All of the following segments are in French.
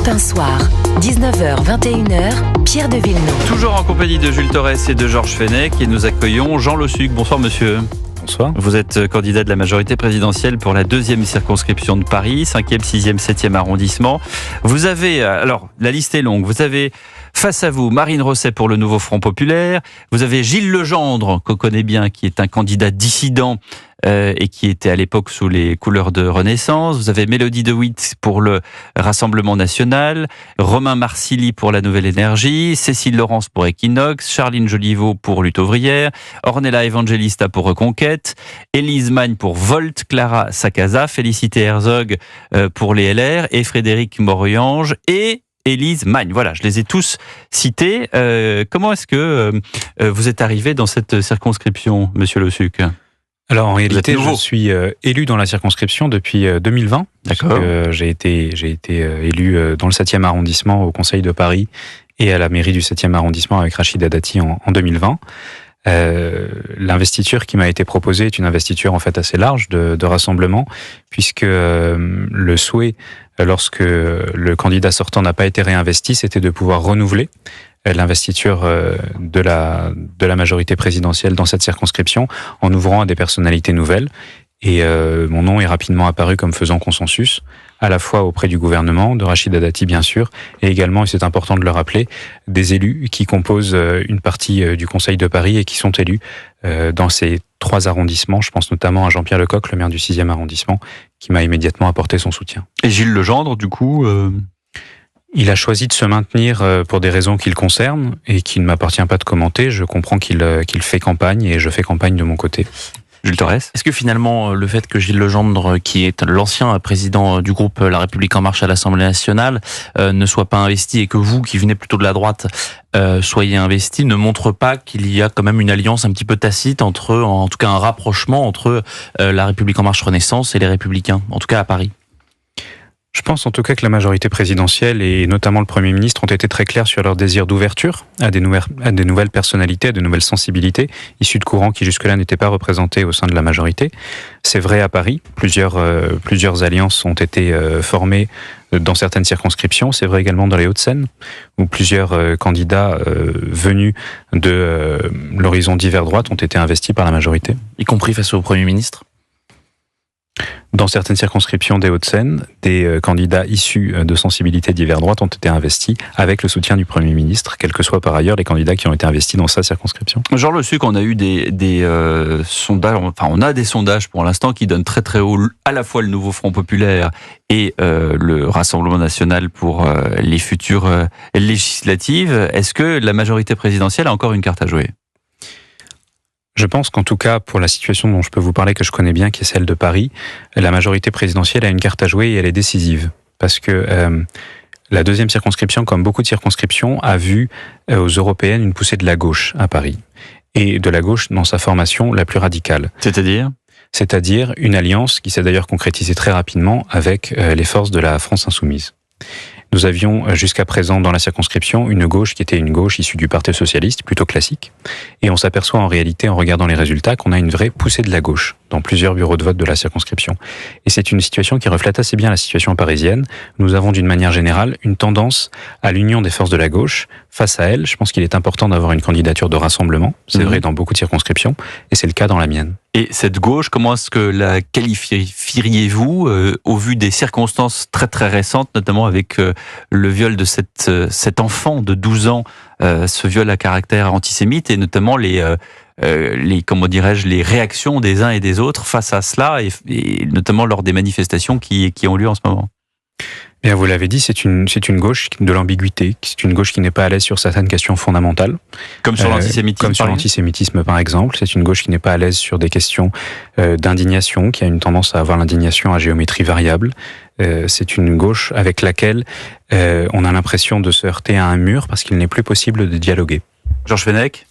Europe 1 soir, 19h-21h, Pierre de Villeneuve. Toujours en compagnie de Jules Torres et de Georges Fenech, et nous accueillons Jean Le Suc. Bonsoir monsieur. Bonsoir. Vous êtes candidat de la majorité présidentielle pour la 2e circonscription de Paris, 5e, 6e, 7e arrondissement. Vous avez, alors la liste est longue, vous avez face à vous Marine Rosset pour le Nouveau Front Populaire, vous avez Gilles Legendre, qu'on connaît bien, qui est un candidat dissident et qui était à l'époque sous les couleurs de Renaissance. Vous avez Mélodie de Witt pour le Rassemblement National, Romain Marcilly pour la Nouvelle Énergie, Cécile Laurence pour Equinox, Charline Joliveau pour Lutte ouvrière, Ornella Evangelista pour Reconquête, Élise Magne pour Volt, Clara Sacasa, Félicité Herzog pour les LR et Frédéric Moriange et Élise Magne. Voilà, je les ai tous cités. Comment est-ce que vous êtes arrivé dans cette circonscription, monsieur Le Suc ? Alors en réalité, je suis élu dans la circonscription depuis 2020. D'accord. J'ai été élu dans le 7e arrondissement au Conseil de Paris et à la mairie du 7e arrondissement avec Rachida Dati en 2020. L'investiture qui m'a été proposée est une investiture en fait assez large de rassemblement, puisque le souhait, lorsque le candidat sortant n'a pas été réinvesti, c'était de pouvoir renouveler l'investiture de la majorité présidentielle dans cette circonscription en ouvrant à des personnalités nouvelles. Et mon nom est rapidement apparu comme faisant consensus, à la fois auprès du gouvernement, de Rachida Dati bien sûr, et également, et c'est important de le rappeler, des élus qui composent une partie du Conseil de Paris et qui sont élus dans ces 3 arrondissements. Je pense notamment à Jean-Pierre Lecoq, le maire du 6e arrondissement, qui m'a immédiatement apporté son soutien. Et Gilles Legendre, du coup Il a choisi de se maintenir pour des raisons qui le concernent et qu'il ne m'appartient pas de commenter. Je comprends qu'il fait campagne et je fais campagne de mon côté. Jules Torres. Est-ce que finalement, le fait que Gilles Legendre, qui est l'ancien président du groupe La République En Marche à l'Assemblée nationale, ne soit pas investi et que vous, qui venez plutôt de la droite, soyez investi, ne montre pas qu'il y a quand même une alliance un petit peu tacite entre, en tout cas un rapprochement entre La République En Marche Renaissance et les Républicains, en tout cas à Paris? Je pense en tout cas que la majorité présidentielle et notamment le Premier ministre ont été très clairs sur leur désir d'ouverture à des nouvelles personnalités, à de nouvelles sensibilités, issues de courants qui jusque-là n'étaient pas représentés au sein de la majorité. C'est vrai à Paris, plusieurs alliances ont été formées dans certaines circonscriptions. C'est vrai également dans les Hauts-de-Seine, où plusieurs candidats venus de l'horizon divers droite ont été investis par la majorité. Y compris face au Premier ministre? Dans certaines circonscriptions des Hauts-de-Seine, des candidats issus de sensibilités divers droite ont été investis avec le soutien du Premier ministre, quels que soient par ailleurs les candidats qui ont été investis dans sa circonscription. Jean Le Suc, on a eu des sondages, enfin on a des sondages pour l'instant qui donnent très très haut à la fois le Nouveau Front Populaire et le Rassemblement National pour les futures législatives. Est-ce que la majorité présidentielle a encore une carte à jouer ? Je pense qu'en tout cas, pour la situation dont je peux vous parler, que je connais bien, qui est celle de Paris, la majorité présidentielle a une carte à jouer et elle est décisive. Parce que la 2e circonscription, comme beaucoup de circonscriptions, a vu aux européennes une poussée de la gauche à Paris. Et de la gauche dans sa formation la plus radicale. C'est-à-dire une alliance qui s'est d'ailleurs concrétisée très rapidement avec les forces de la France insoumise. Nous avions jusqu'à présent dans la circonscription une gauche qui était une gauche issue du Parti socialiste, plutôt classique. Et on s'aperçoit en réalité, en regardant les résultats, qu'on a une vraie poussée de la gauche dans plusieurs bureaux de vote de la circonscription. Et c'est une situation qui reflète assez bien la situation parisienne. Nous avons d'une manière générale une tendance à l'union des forces de la gauche. Face à elle, je pense qu'il est important d'avoir une candidature de rassemblement. C'est vrai dans beaucoup de circonscriptions, et c'est le cas dans la mienne. Et cette gauche, comment est-ce que la qualifieriez-vous au vu des circonstances très très récentes, notamment avec le viol de cet enfant de 12 ans, ce viol à caractère antisémite, et notamment les réactions des uns et des autres face à cela, et notamment lors des manifestations qui ont lieu en ce moment? Bien, vous l'avez dit, c'est une gauche de l'ambiguïté, c'est une gauche qui n'est pas à l'aise sur certaines questions fondamentales. Comme sur l'antisémitisme. Comme sur l'antisémitisme, par exemple. C'est une gauche qui n'est pas à l'aise sur des questions d'indignation, qui a une tendance à avoir l'indignation à géométrie variable. C'est une gauche avec laquelle on a l'impression de se heurter à un mur parce qu'il n'est plus possible de dialoguer. Georges Fenech ?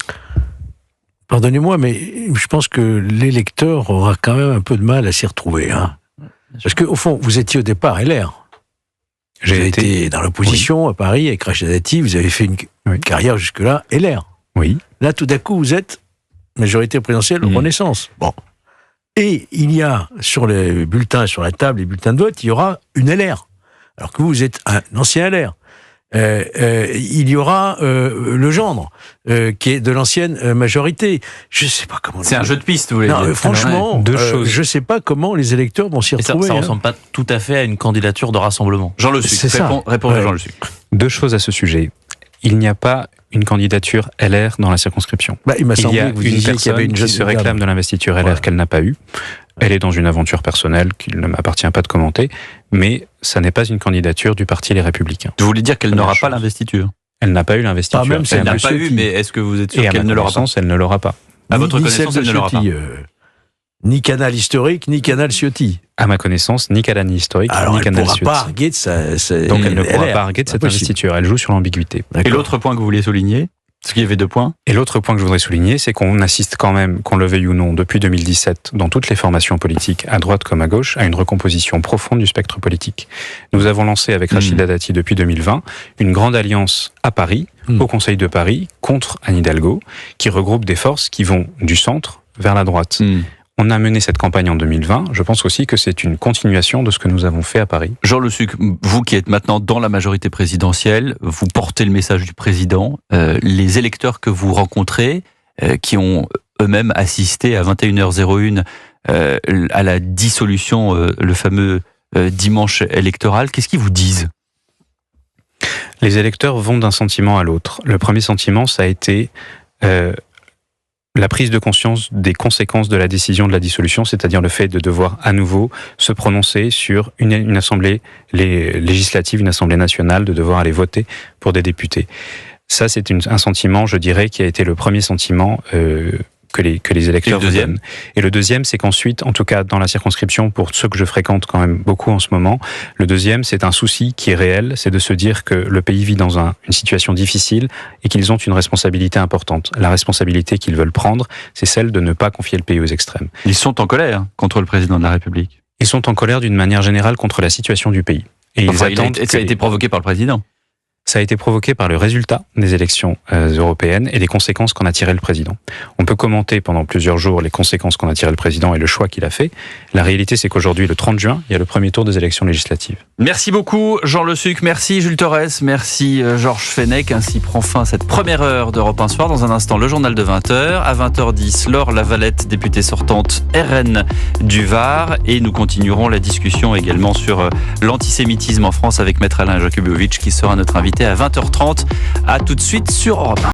Pardonnez-moi, mais je pense que l'électeur aura quand même un peu de mal à s'y retrouver. Hein. Parce qu'au fond, vous étiez au départ LR. J'ai été dans l'opposition à Paris avec Rachida Dati, vous avez fait une carrière jusque-là LR. Oui. Là, tout d'un coup, vous êtes majorité présidentielle Renaissance. Bon. Et il y a sur les bulletins, sur la table, les bulletins de vote, il y aura une LR. alors que vous êtes un ancien LR. Il y aura le gendre qui est de l'ancienne majorité. Je sais pas comment. C'est un jeu de piste, vous voulez dire. Franchement, deux choses. Je sais pas comment les électeurs vont s'y retrouver. Ça ressemble pas tout à fait à une candidature de rassemblement. Jean Le Suc, répondez Jean Le Suc. Deux choses à ce sujet. Il n'y a pas une candidature LR dans la circonscription. Il m'a semblé y a que vous une disiez qu'il y avait personne une qui se réclame de l'investiture LR qu'elle n'a pas eue. Elle est dans une aventure personnelle qu'il ne m'appartient pas de commenter, mais ça n'est pas une candidature du parti Les Républicains. Vous voulez dire qu'elle n'aura pas l'investiture? Elle n'a pas eu l'investiture. Même si elle n'a pas eu, mais est-ce que vous êtes sûr et qu'elle ne l'aura pas? Elle ne l'aura pas. À votre connaissance, elle ne l'aura pas. Ni Canal historique, ni Canal Ciotti. À ma connaissance, ni Canal historique, Alors, ni Canal Ciotti. Alors, elle ne pourra pas arguer de ça. Donc, elle ne pourra pas arguer de cette investiture. Elle joue sur l'ambiguïté. Et l'autre point que vous vouliez souligner? Parce qu'il y avait 2 points. Et l'autre point que je voudrais souligner, c'est qu'on assiste quand même, qu'on le veuille ou non, depuis 2017, dans toutes les formations politiques, à droite comme à gauche, à une recomposition profonde du spectre politique. Nous avons lancé avec Rachida Dati depuis 2020 une grande alliance à Paris, au Conseil de Paris, contre Anne Hidalgo, qui regroupe des forces qui vont du centre vers la droite. On a mené cette campagne en 2020. Je pense aussi que c'est une continuation de ce que nous avons fait à Paris. Jean Le Suc, vous qui êtes maintenant dans la majorité présidentielle, vous portez le message du président. Les électeurs que vous rencontrez, qui ont eux-mêmes assisté à 21h01 à la dissolution, le fameux dimanche électoral, qu'est-ce qu'ils vous disent? Les électeurs vont d'un sentiment à l'autre. Le premier sentiment, ça a été la prise de conscience des conséquences de la décision de la dissolution, c'est-à-dire le fait de devoir à nouveau se prononcer sur une assemblée législative, une assemblée nationale, de devoir aller voter pour des députés. Ça, c'est un sentiment, je dirais, qui a été le premier sentiment que les électeurs vous donnent. Et le deuxième, c'est qu'ensuite, en tout cas dans la circonscription, pour ceux que je fréquente quand même beaucoup en ce moment, le deuxième, c'est un souci qui est réel, c'est de se dire que le pays vit dans une situation difficile et qu'ils ont une responsabilité importante. La responsabilité qu'ils veulent prendre, c'est celle de ne pas confier le pays aux extrêmes. Ils sont en colère contre le président de la République. Ils sont en colère d'une manière générale contre la situation du pays. Et ça a été provoqué par le président. Ça a été provoqué par le résultat des élections européennes et les conséquences qu'en a tiré le président. On peut commenter pendant plusieurs jours les conséquences qu'en a tiré le président et le choix qu'il a fait. La réalité, c'est qu'aujourd'hui, le 30 juin, il y a le premier tour des élections législatives. Merci beaucoup, Jean Le Suc. Merci, Jules Torres. Merci, Georges Fenech. Ainsi prend fin cette première heure d'Europe 1 Soir. Dans un instant, le journal de 20h. À 20h10, Laure Lavalette, députée sortante RN du Var. Et nous continuerons la discussion également sur l'antisémitisme en France avec Maître Alain Jakubowicz qui sera notre invité à 20h30. À tout de suite sur Europe 1.